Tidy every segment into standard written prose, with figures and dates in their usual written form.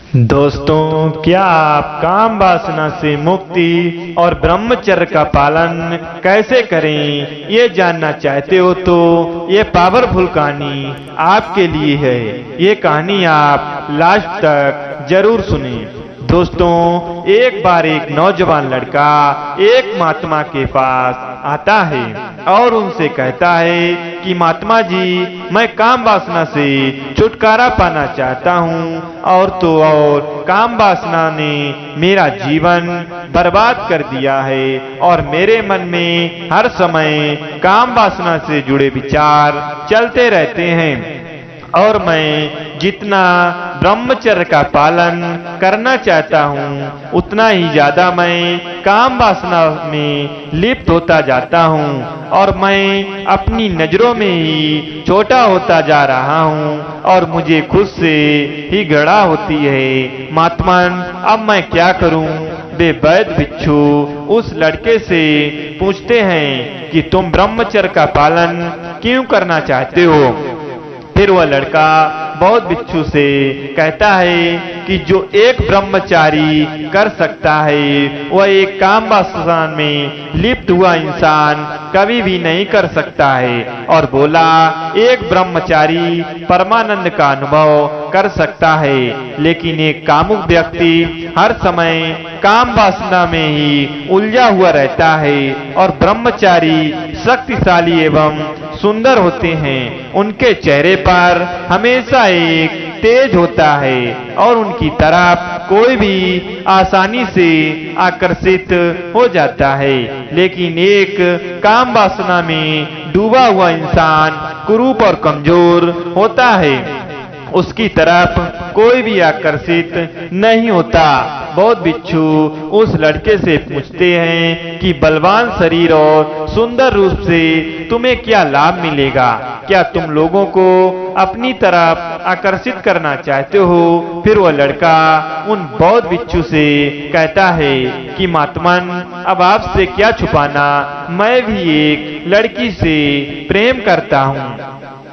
दोस्तों, क्या आप काम वासना से मुक्ति और ब्रह्मचर्य का पालन कैसे करें ये जानना चाहते हो तो ये पावरफुल कहानी आपके लिए है। ये कहानी आप लास्ट तक जरूर सुने। दोस्तों, एक बार एक नौजवान लड़का एक महात्मा के पास आता है और उनसे कहता है कि महात्मा जी, मैं काम वासना से छुटकारा पाना चाहता हूँ और तो और काम वासना ने मेरा जीवन बर्बाद कर दिया है और मेरे मन में हर समय काम वासना से जुड़े विचार चलते रहते हैं और मैं जितना ब्रह्मचर्य का पालन करना चाहता हूँ उतना ही ज्यादा मैं काम वासना में लिप्त होता जाता हूँ और मैं अपनी नजरों में ही छोटा होता जा रहा हूँ और मुझे खुद से ही घृणा होती है। महात्मन, अब मैं क्या करूँ? वे वैद्य भिक्षु उस लड़के से पूछते हैं कि तुम ब्रह्मचर्य का पालन क्यों करना चाहते हो? फिर वह लड़का बौद्ध भिक्षु से कहता है कि जो एक ब्रह्मचारी कर सकता है वह एक काम वासना में लिप्त हुआ इंसान कभी भी नहीं कर सकता है। और बोला, एक ब्रह्मचारी परमानंद का अनुभव कर सकता है लेकिन एक कामुक व्यक्ति हर समय काम वासना में ही उलझा हुआ रहता है। और ब्रह्मचारी शक्तिशाली एवं सुंदर होते हैं, उनके चेहरे पर हमेशा एक तेज होता है और उनकी तरफ कोई भी आसानी से आकर्षित हो जाता है। लेकिन एक काम वासना में डूबा हुआ इंसान कुरूप और कमजोर होता है, उसकी तरफ कोई भी आकर्षित नहीं होता। बौद्ध भिक्षु उस लड़के से पूछते हैं कि बलवान शरीर और सुंदर रूप से तुम्हें क्या लाभ मिलेगा? क्या तुम लोगों को अपनी तरफ आकर्षित करना चाहते हो? फिर वह लड़का उन बौद्ध भिक्षु से कहता है कि महात्मन, अब आपसे क्या छुपाना, मैं भी एक लड़की से प्रेम करता हूँ,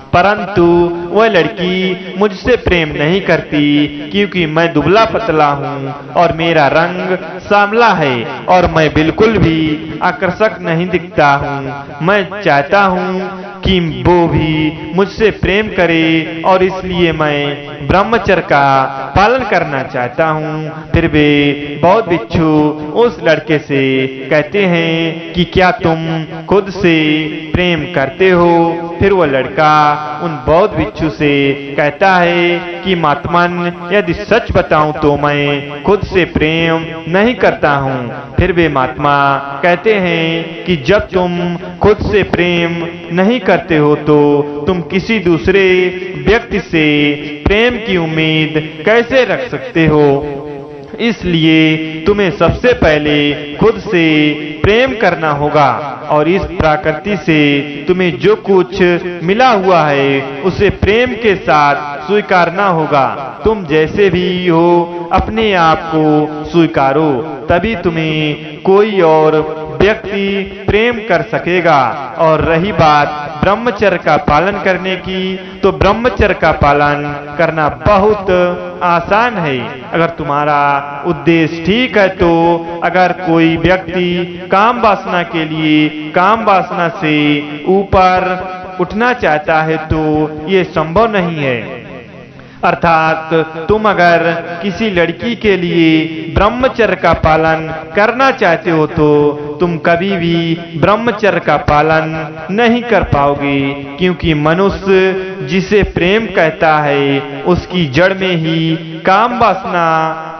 परंतु वह लड़की मुझसे प्रेम नहीं करती क्योंकि मैं दुबला पतला हूँ और मेरा रंग सांवला है और मैं बिल्कुल भी आकर्षक नहीं दिखता हूँ। मैं चाहता हूँ कि वो भी मुझसे प्रेम करे और इसलिए मैं ब्रह्मचर्य का पालन करना चाहता हूँ। फिर वे बौद्ध भिक्षु उस लड़के से कहते हैं कि क्या तुम खुद से प्रेम करते हो? फिर वह लड़का उन बौद्ध भिक्षु से कहता है कि महात्मन, यदि सच बताऊं तो मैं खुद से प्रेम नहीं करता हूँ। फिर वे महात्मा कहते हैं कि जब तुम खुद से प्रेम नहीं करते हो तो तुम किसी दूसरे व्यक्ति से प्रेम की उम्मीद कैसे रख सकते हो? इसलिए तुम्हें सबसे पहले खुद से प्रेम करना होगा और इस प्रकृति से तुम्हें जो कुछ मिला हुआ है उसे प्रेम के साथ स्वीकारना होगा। तुम जैसे भी हो अपने आप को स्वीकारो, तभी तुम्हें कोई और व्यक्ति प्रेम कर सकेगा। और रही बात ब्रह्मचर्य का पालन करने की, तो ब्रह्मचर्य का पालन करना बहुत आसान है अगर तुम्हारा उद्देश्य ठीक है। तो अगर कोई व्यक्ति काम वासना के लिए काम वासना से ऊपर उठना चाहता है तो ये संभव नहीं है। अर्थात तुम अगर किसी लड़की के लिए ब्रह्मचर्य का पालन करना चाहते हो तो तुम कभी भी ब्रह्मचर्य का पालन नहीं कर पाओगे, क्योंकि मनुष्य जिसे प्रेम कहता है उसकी जड़ में ही काम वासना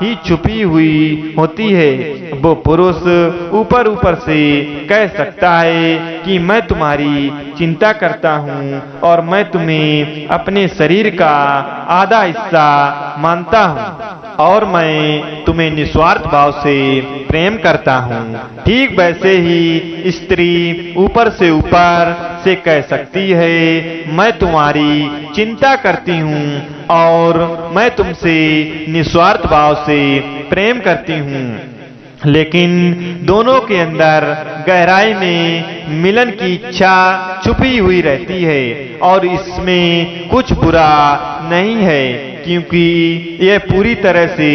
ही छुपी हुई होती है। वो पुरुष ऊपर ऊपर से कह सकता है कि मैं तुम्हारी चिंता करता हूँ और मैं तुम्हें अपने शरीर का आधा हिस्सा मानता हूँ और मैं तुम्हें निस्वार्थ भाव से प्रेम करता हूँ। ठीक वैसे ही स्त्री ऊपर से कह सकती है, मैं तुम्हारी चिंता करती हूँ और मैं तुमसे निस्वार्थ भाव से प्रेम करती हूँ। लेकिन दोनों के अंदर गहराई में मिलन की इच्छा छुपी हुई रहती है और इसमें कुछ बुरा नहीं है, क्योंकि यह पूरी तरह से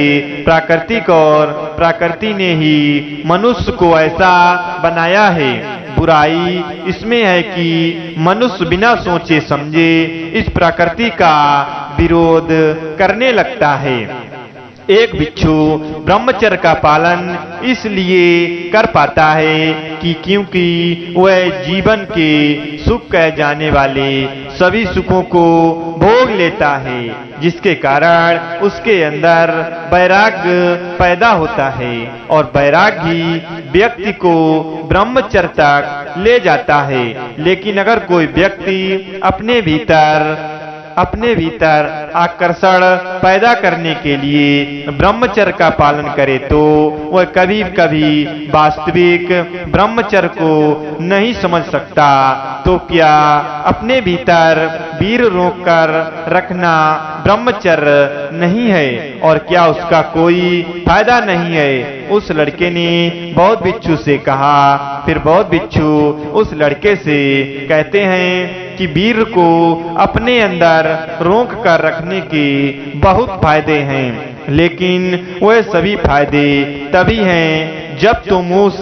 प्राकृतिक और प्रकृति ने ही मनुष्य को ऐसा बनाया है। बुराई इसमें है कि मनुष्य बिना सोचे समझे इस प्रकृति का विरोध करने लगता है। एक भिक्षु ब्रह्मचर्य का पालन इसलिए कर पाता है कि क्योंकि वह जीवन के सुख कह जाने वाले सभी सुखों को भोग लेता है, जिसके कारण उसके अंदर वैराग्य पैदा होता है और वैराग्य ही व्यक्ति को ब्रह्मचर्य तक ले जाता है। लेकिन अगर कोई व्यक्ति अपने भीतर आकर्षण पैदा करने के लिए ब्रह्मचर्य का पालन करे तो वह कभी कभी वास्तविक ब्रह्मचर्य को नहीं समझ सकता। तो क्या अपने भीतर वीर रोक कर रखना ब्रह्मचर्य नहीं है और क्या उसका कोई फायदा नहीं है? उस लड़के ने बौद्ध भिक्षु से कहा। फिर बौद्ध भिक्षु उस लड़के से कहते हैं कि वीर को अपने अंदर रोक कर रखने के बहुत फायदे हैं, लेकिन वह सभी फायदे तभी हैं जब तुम उस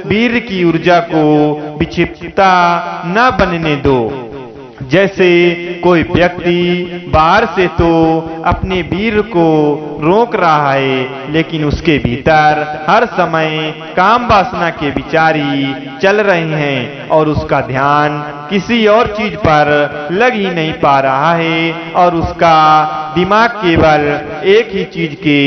वीर की ऊर्जा को विक्षिप्तता न बनने दो। जैसे कोई व्यक्ति बाहर से तो अपने वीर को रोक रहा है, लेकिन उसके भीतर हर समय काम वासना के विचार ही चल रहे हैं और उसका ध्यान किसी और चीज पर लग ही नहीं पा रहा है और उसका दिमाग केवल एक ही चीज के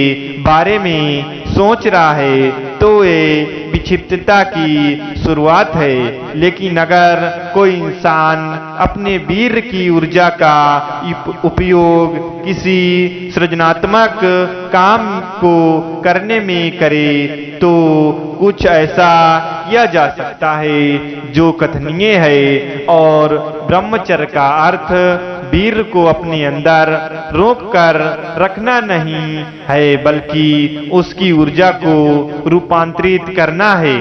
बारे में सोच रहा है, तो ये विक्षिप्तता की शुरुआत है। लेकिन अगर कोई इंसान अपने वीर की ऊर्जा का उपयोग किसी सृजनात्मक काम को करने में करे तो कुछ ऐसा किया जा सकता है जो कथनीय है। और ब्रह्मचर्य का अर्थ वीर को अपने अंदर रोक कर रखना नहीं है, बल्कि उसकी ऊर्जा को रूपांतरित करना है।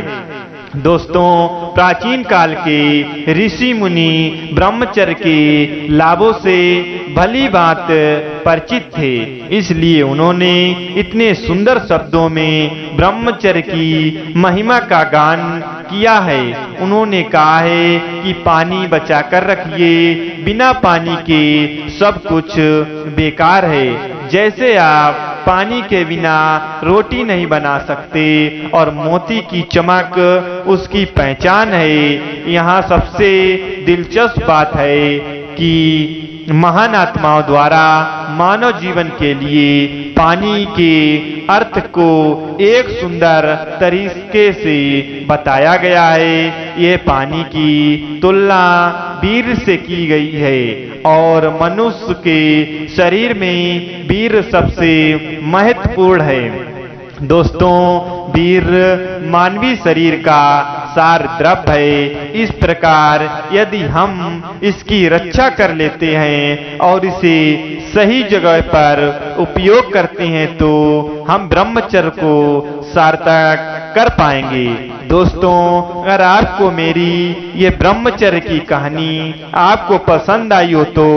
दोस्तों, प्राचीन काल के ऋषि मुनि ब्रह्मचर्य के लाभों से भली बात परिचित थे, इसलिए उन्होंने इतने सुंदर शब्दों में ब्रह्मचर्य की महिमा का गान किया है। उन्होंने कहा है कि पानी बचा कर रखिए, बिना पानी के सब कुछ बेकार है। जैसे आप पानी के बिना रोटी नहीं बना सकते और मोती की चमक उसकी पहचान है। यहाँ सबसे दिलचस्प बात है कि महान आत्माओं द्वारा मानव जीवन के लिए पानी के अर्थ को एक सुंदर तरीके से बताया गया है। ये पानी की तुलना वीर से की गई है और मनुष्य के शरीर में वीर सबसे महत्वपूर्ण है। दोस्तों, वीर मानवीय शरीर का सार द्रव्य है। इस प्रकार यदि हम इसकी रक्षा कर लेते हैं और इसे सही जगह पर उपयोग करते हैं तो हम ब्रह्मचर्य को सार्थक कर पाएंगे। दोस्तों, अगर आपको मेरी ये ब्रह्मचर्य की कहानी आपको पसंद आई हो तो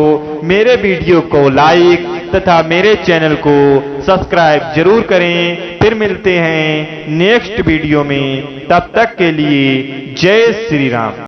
मेरे वीडियो को लाइक तथा मेरे चैनल को सब्सक्राइब जरूर करें। फिर मिलते हैं नेक्स्ट वीडियो में, तब तक के लिए जय श्री राम।